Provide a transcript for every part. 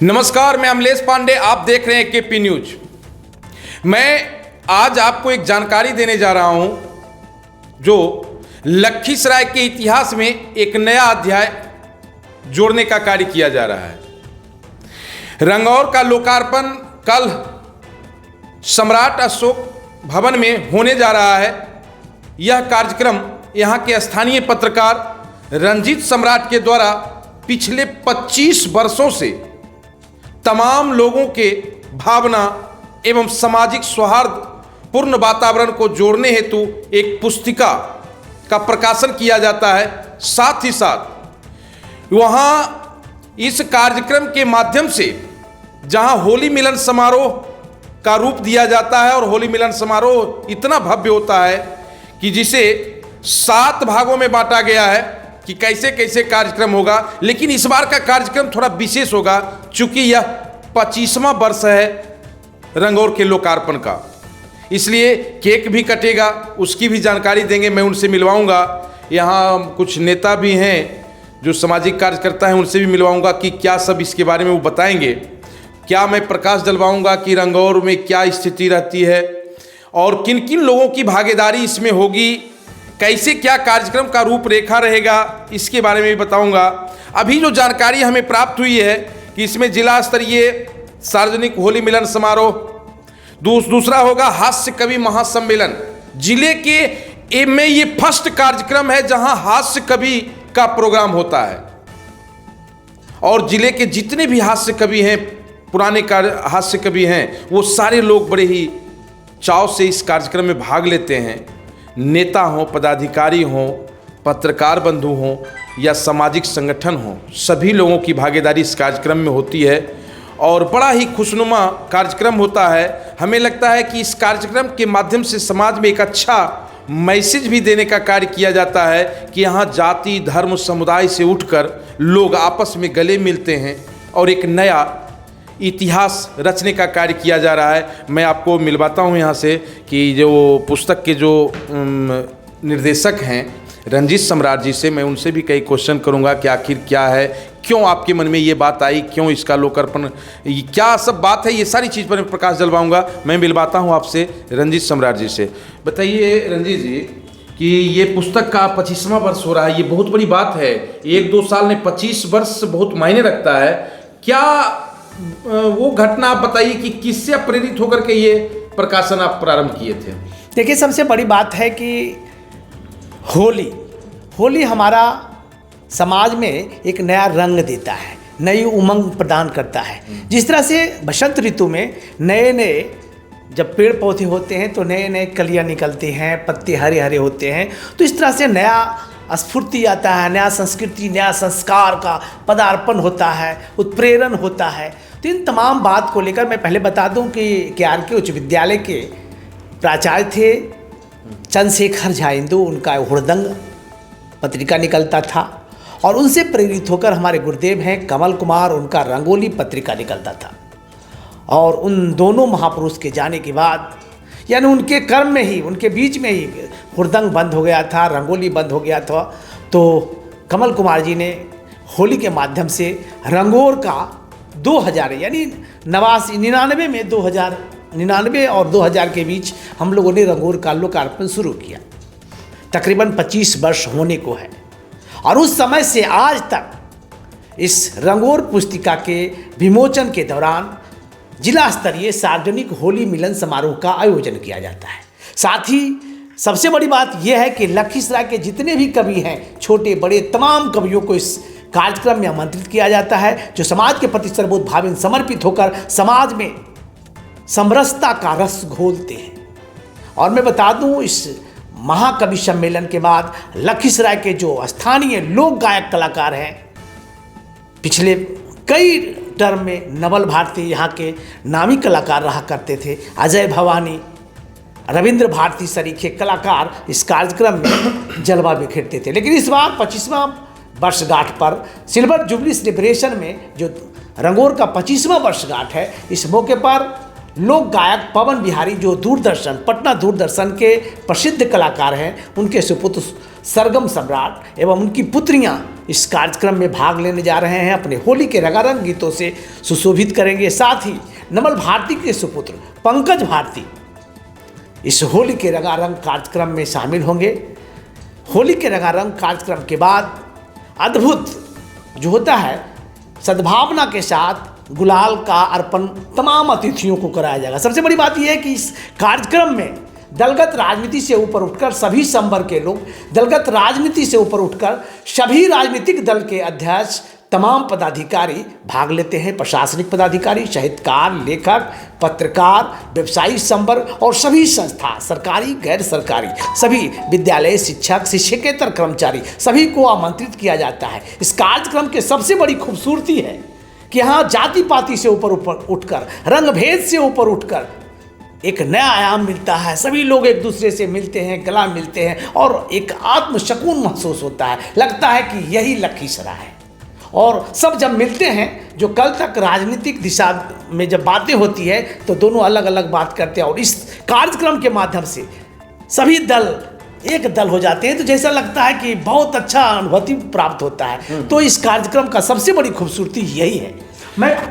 नमस्कार, मैं अमलेश पांडे, आप देख रहे हैं केपी न्यूज। मैं आज आपको एक जानकारी देने जा रहा हूं जो लखीसराय के इतिहास में एक नया अध्याय जोड़ने का कार्य किया जा रहा है। रंगौर का लोकार्पण कल सम्राट अशोक भवन में होने जा रहा है। यह कार्यक्रम यहां के स्थानीय पत्रकार रंजीत सम्राट के द्वारा पिछले 25 वर्षों से तमाम लोगों के भावना एवं सामाजिक सौहार्द पूर्ण वातावरण को जोड़ने हेतु एक पुस्तिका का प्रकाशन किया जाता है। साथ ही साथ वहाँ इस कार्यक्रम के माध्यम से जहाँ होली मिलन समारोह का रूप दिया जाता है और होली मिलन समारोह इतना भव्य होता है कि जिसे 7 भागों में बांटा गया है कि कैसे कैसे कार्यक्रम होगा। लेकिन इस बार का कार्यक्रम थोड़ा विशेष होगा चूंकि यह 25वां वर्ष है रंगौर के लोकार्पण का, इसलिए केक भी कटेगा, उसकी भी जानकारी देंगे। मैं उनसे मिलवाऊंगा। यहाँ कुछ नेता भी हैं जो सामाजिक कार्यकर्ता हैं, उनसे भी मिलवाऊंगा कि क्या सब इसके बारे में वो बताएंगे। क्या मैं प्रकाश डलवाऊंगा कि रंगौर में क्या स्थिति रहती है और किन किन लोगों की भागीदारी इसमें होगी, कैसे क्या कार्यक्रम का रूपरेखा रहेगा, इसके बारे में भी बताऊंगा। अभी जो जानकारी हमें प्राप्त हुई है कि इसमें जिला स्तरीय सार्वजनिक होली मिलन समारोह, दूसरा होगा हास्य कवि महासम्मेलन। जिले के में ये फर्स्ट कार्यक्रम है जहां हास्य कवि का प्रोग्राम होता है और जिले के जितने भी हास्य कवि हैं, पुराने हास्य कवि हैं, वो सारे लोग बड़े ही चाव से इस कार्यक्रम में भाग लेते हैं। नेता हों, पदाधिकारी हों, पत्रकार बंधु हों या सामाजिक संगठन हों, सभी लोगों की भागीदारी इस कार्यक्रम में होती है और बड़ा ही खुशनुमा कार्यक्रम होता है। हमें लगता है कि इस कार्यक्रम के माध्यम से समाज में एक अच्छा मैसेज भी देने का कार्य किया जाता है कि यहाँ जाति धर्म समुदाय से उठकर लोग आपस में गले मिलते हैं और एक नया इतिहास रचने का कार्य किया जा रहा है। मैं आपको मिलवाता हूँ यहाँ से कि जो पुस्तक के जो निर्देशक हैं रंजीत सम्राट जी से, मैं उनसे भी कई क्वेश्चन करूँगा कि आखिर क्या है, क्यों आपके मन में ये बात आई, क्यों इसका लोकार्पण, क्या सब बात है, ये सारी चीज़ पर मैं प्रकाश डलवाऊँगा। मैं मिलवाता हूँ आपसे रंजीत सम्राट जी से। बताइए रंजीत जी कि ये पुस्तक का 25वां वर्ष हो रहा है, ये बहुत बड़ी बात है। 1-2 साल में 25 वर्ष बहुत मायने रखता है। क्या वो घटना आप बताइए कि किससे प्रेरित होकर के ये प्रकाशन आप प्रारंभ किए थे? देखिए, सबसे बड़ी बात है कि होली हमारा समाज में एक नया रंग देता है, नई उमंग प्रदान करता है। जिस तरह से बसंत ऋतु में नए जब पेड़ पौधे होते हैं तो नए कलियां निकलती हैं, पत्ते हरे हरे होते हैं, तो इस तरह से नया स्फूर्ति आता है, नया संस्कृति, नया संस्कार का पदार्पण होता है, उत्प्रेरण होता है। तो इन तमाम बात को लेकर मैं पहले बता दूं कि KRK उच्च विद्यालय के प्राचार्य थे चंद्रशेखर झा इंदु, उनका हुड़दंग पत्रिका निकलता था और उनसे प्रेरित होकर हमारे गुरुदेव हैं कमल कुमार, उनका रंगोली पत्रिका निकलता था। और उन दोनों महापुरुष के जाने के बाद, यानी उनके कर्म में ही, उनके बीच में ही हुड़दंग बंद हो गया था, रंगोली बंद हो गया था। तो कमल कुमार जी ने होली के माध्यम से रंगौर का 2000 यानी 99 में 99 और 2000 के बीच हम लोगों ने रंगौर का लोकार्पण शुरू किया। तकरीबन 25 वर्ष होने को है और उस समय से आज तक इस रंगौर पुस्तिका के विमोचन के दौरान जिला स्तरीय सार्वजनिक होली मिलन समारोह का आयोजन किया जाता है। साथ ही सबसे बड़ी बात यह है कि लखीसराय के जितने भी कवि हैं, छोटे बड़े तमाम कवियों को इस कार्यक्रम में आमंत्रित किया जाता है, जो समाज के प्रति सर्वोत भावेन समर्पित होकर समाज में समरसता का रस घोलते हैं। और मैं बता दूं, इस महाकवि सम्मेलन के बाद लखीसराय के जो स्थानीय लोक गायक कलाकार हैं, पिछले कई टर्म में नवल भारती यहाँ के नामी कलाकार रहा करते थे, अजय भवानी, रविंद्र भारती सरीखे कलाकार इस कार्यक्रम में जलवा बिखेरते थे। लेकिन इस बार 25वां वर्षगांठ पर सिल्वर जुबली सेलिब्रेशन में जो रंगौर का 25वां वर्षगांठ है, इस मौके पर लोक गायक पवन बिहारी, जो पटना दूरदर्शन के प्रसिद्ध कलाकार हैं, उनके सुपुत्र सरगम सम्राट एवं उनकी पुत्रियां इस कार्यक्रम में भाग लेने जा रहे हैं, अपने होली के रंगारंग गीतों से सुशोभित करेंगे। साथ ही नमल भारती के सुपुत्र पंकज भारती इस होली के रंगारंग कार्यक्रम में शामिल होंगे। होली के रंगारंग कार्यक्रम के बाद अद्भुत जो होता है, सद्भावना के साथ गुलाल का अर्पण तमाम अतिथियों को कराया जाएगा। सबसे बड़ी बात यह है कि इस कार्यक्रम में दलगत राजनीति से ऊपर उठकर सभी संवर्ग के लोग, दलगत राजनीति से ऊपर उठकर सभी राजनीतिक दल के अध्यक्ष, तमाम पदाधिकारी भाग लेते हैं। प्रशासनिक पदाधिकारी, साहित्यकार, लेखक, पत्रकार, व्यवसायी संवर्ग और सभी संस्था, सरकारी गैर सरकारी, सभी विद्यालय शिक्षक, शिक्षकेतर कर्मचारी, सभी को आमंत्रित किया जाता है। इस कार्यक्रम की सबसे बड़ी खूबसूरती है कि यहाँ जाति पाति से ऊपर उठकर, रंग भेद से ऊपर उठकर एक नया आयाम मिलता है। सभी लोग एक दूसरे से मिलते हैं, गला मिलते हैं और एक आत्म सुकून महसूस होता है। लगता है कि यही लखीसराय है। और सब जब मिलते हैं, जो कल तक राजनीतिक दिशा में जब बातें होती है तो दोनों अलग अलग बात करते हैं, और इस कार्यक्रम के माध्यम से सभी दल एक दल हो जाते हैं, तो जैसा लगता है कि बहुत अच्छा अनुभूति प्राप्त होता है। तो इस कार्यक्रम का सबसे बड़ी खूबसूरती यही है।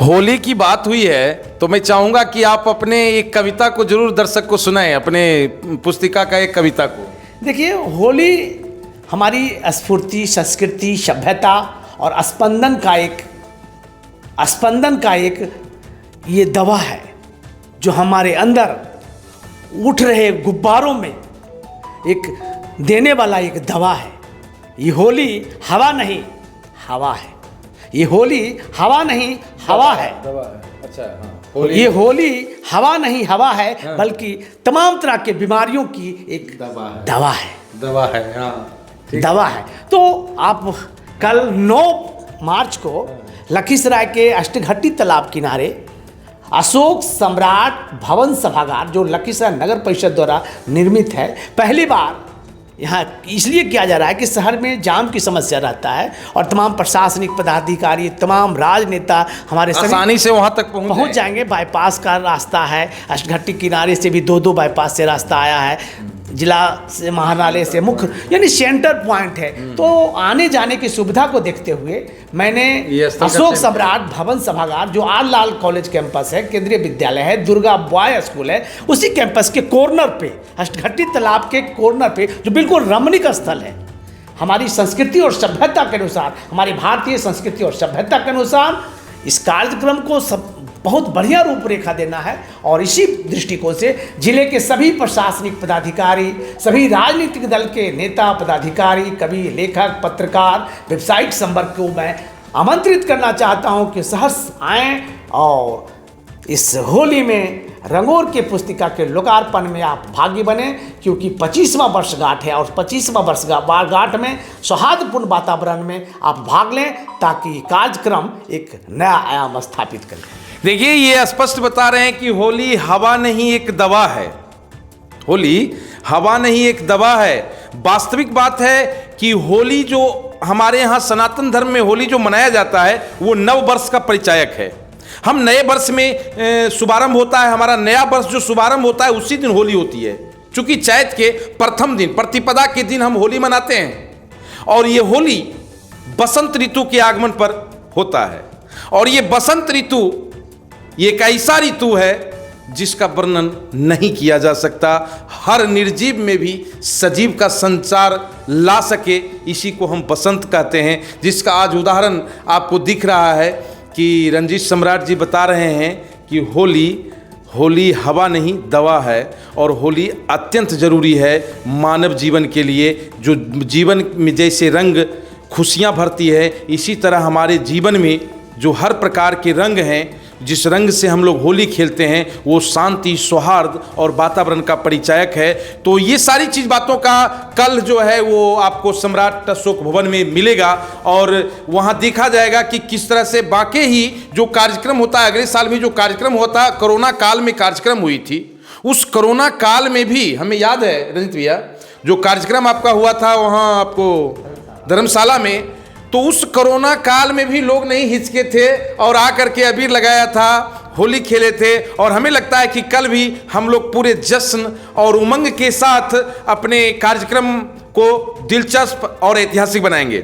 होली की बात हुई है तो मैं चाहूंगा कि आप अपने एक कविता को जरूर दर्शक को सुनाएं, अपने पुस्तिका का एक कविता को। देखिए, होली हमारी स्फूर्ति, संस्कृति, सभ्यता और स्पंदन का एक ये दवा है, जो हमारे अंदर उठ रहे गुब्बारों में एक देने वाला एक दवा है। ये होली हवा नहीं हवा है। ये होली हवा नहीं हवा है। अच्छा, हाँ। ये होली हवा नहीं हवा है, हाँ। बल्कि तमाम तरह के बीमारियों की एक दवा है। हाँ, दवा है। तो आप कल 9 मार्च को लखीसराय के अष्टघट्टी तालाब किनारे अशोक सम्राट भवन सभागार, जो लखीसराय नगर परिषद द्वारा निर्मित है, पहली बार यहाँ इसलिए किया जा रहा है कि शहर में जाम की समस्या रहता है और तमाम प्रशासनिक पदाधिकारी, तमाम राजनेता हमारे आसानी से वहाँ तक पहुँच जाएंगे। बाईपास का रास्ता है, अष्टघट्टी किनारे से भी 2 बाईपास से रास्ता आया है, जिला से महानालय से मुख्य यानी सेंटर पॉइंट है। तो आने जाने की सुविधा को देखते हुए मैंने अशोक सम्राट भवन सभागार, जो आर लाल कॉलेज कैंपस है, केंद्रीय विद्यालय है, दुर्गा बॉय स्कूल है, उसी कैंपस के कॉर्नर पे, अष्टघट्टी तालाब के कॉर्नर पे, जो बिल्कुल रमणीक स्थल है, हमारी संस्कृति और सभ्यता के अनुसार, हमारी भारतीय संस्कृति और सभ्यता के अनुसार इस कार्यक्रम को सब बहुत बढ़िया रूपरेखा देना है। और इसी दृष्टिकोण से जिले के सभी प्रशासनिक पदाधिकारी, सभी राजनीतिक दल के नेता पदाधिकारी, कवि, लेखक, पत्रकार, व्यावसायिक संवर्ग को मैं आमंत्रित करना चाहता हूं कि सहर्ष आएँ और इस होली में रंगोर के पुस्तिका के लोकार्पण में आप भागी बने, क्योंकि 25वां वर्षगांठ है और 25वां वर्षगांठ में सौहार्दपूर्ण वातावरण में आप भाग लें, ताकि कार्यक्रम एक नया आयाम स्थापित करें। देखिए, ये स्पष्ट बता रहे हैं कि होली हवा नहीं एक दवा है। होली हवा नहीं एक दवा है। वास्तविक बात है कि होली जो हमारे यहाँ सनातन धर्म में होली जो मनाया जाता है वो नव वर्ष का परिचायक है। हम नए वर्ष में शुभारंभ होता है, हमारा नया वर्ष जो शुभारंभ होता है उसी दिन होली होती है। चूंकि चैत के प्रथम दिन, प्रतिपदा के दिन हम होली मनाते हैं, और ये होली बसंत ऋतु के आगमन पर होता है। और ये बसंत ऋतु ये एक ऐसा ऋतु है जिसका वर्णन नहीं किया जा सकता। हर निर्जीव में भी सजीव का संचार ला सके, इसी को हम बसंत कहते हैं, जिसका आज उदाहरण आपको दिख रहा है कि रंजीत सम्राट जी बता रहे हैं कि होली हवा नहीं दवा है, और होली अत्यंत जरूरी है मानव जीवन के लिए। जो जीवन में जैसे रंग खुशियाँ भरती है, इसी तरह हमारे जीवन में जो हर प्रकार के रंग हैं, जिस रंग से हम लोग होली खेलते हैं, वो शांति, सौहार्द और वातावरण का परिचायक है। तो ये सारी चीज़ बातों का कल जो है वो आपको सम्राट अशोक भवन में मिलेगा, और वहाँ देखा जाएगा कि किस तरह से बाकी ही जो कार्यक्रम होता है, अगले साल भी जो कार्यक्रम होता, कोरोना काल में कार्यक्रम हुई थी, उस कोरोना काल में भी हमें याद है रंजित भैया, जो कार्यक्रम आपका हुआ था वहाँ आपको धर्मशाला में, तो उस कोरोना काल में भी लोग नहीं हिचके थे और आकर के अबीर लगाया था, होली खेले थे। और हमें लगता है कि कल भी हम लोग पूरे जश्न और उमंग के साथ अपने कार्यक्रम को दिलचस्प और ऐतिहासिक बनाएंगे।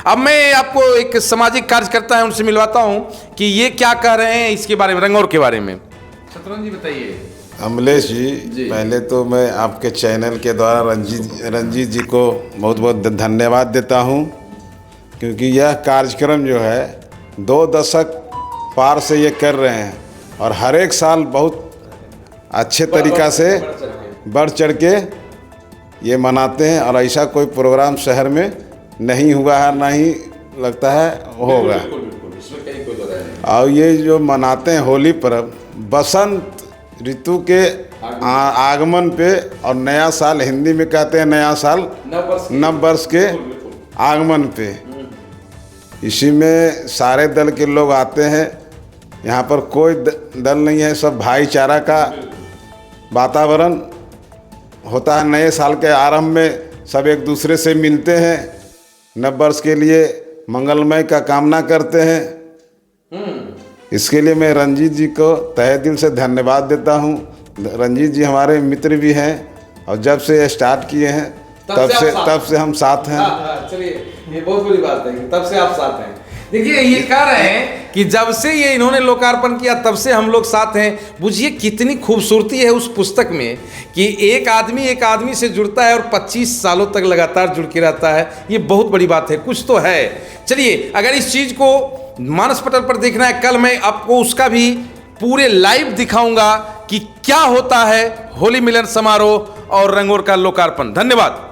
अब मैं आपको एक सामाजिक कार्यकर्ता है उनसे मिलवाता हूं कि ये क्या कह रहे हैं इसके बारे में, रंगौर के बारे में। शत्रुघ्न जी बताइए। अमलेश जी, पहले तो मैं आपके चैनल के द्वारा रंजीत जी को बहुत बहुत धन्यवाद देता हूं, क्योंकि यह कार्यक्रम जो है 2 दशक पार से ये कर रहे हैं और हर एक साल बहुत अच्छे तरीक़ा से बढ़ चढ़ के ये मनाते हैं और ऐसा कोई प्रोग्राम शहर में नहीं हुआ है, ना ही लगता है होगा। और ये जो मनाते हैं होली पर्व बसंत ऋतु के आगमन पे और नया साल, हिंदी में कहते हैं नया साल, नव वर्ष के आगमन पे, इसी में सारे दल के लोग आते हैं। यहाँ पर कोई दल नहीं है, सब भाईचारा का वातावरण होता है। नए साल के आरंभ में सब एक दूसरे से मिलते हैं, नव वर्ष के लिए मंगलमय का कामना करते हैं। इसके लिए मैं रंजीत जी को तहे दिल से धन्यवाद देता हूँ। रंजीत जी हमारे मित्र भी हैं और जब से स्टार्ट किए हैं तब से हम साथ हैं। चलिए, ये बहुत बड़ी बात है कि तब से आप साथ हैं। देखिए, ये कह रहे हैं कि जब से ये इन्होंने लोकार्पण किया तब से हम लोग साथ हैं। बुझिए कितनी खूबसूरती है उस पुस्तक में कि एक आदमी से जुड़ता है और 25 सालों तक लगातार जुड़ के रहता है। ये बहुत बड़ी बात है, कुछ तो है। चलिए, अगर इस चीज़ को मानस पटल पर देखना है, कल मैं आपको उसका भी पूरे लाइव दिखाऊंगा कि क्या होता है होली मिलन समारोह और रंगोर का लोकार्पण। धन्यवाद।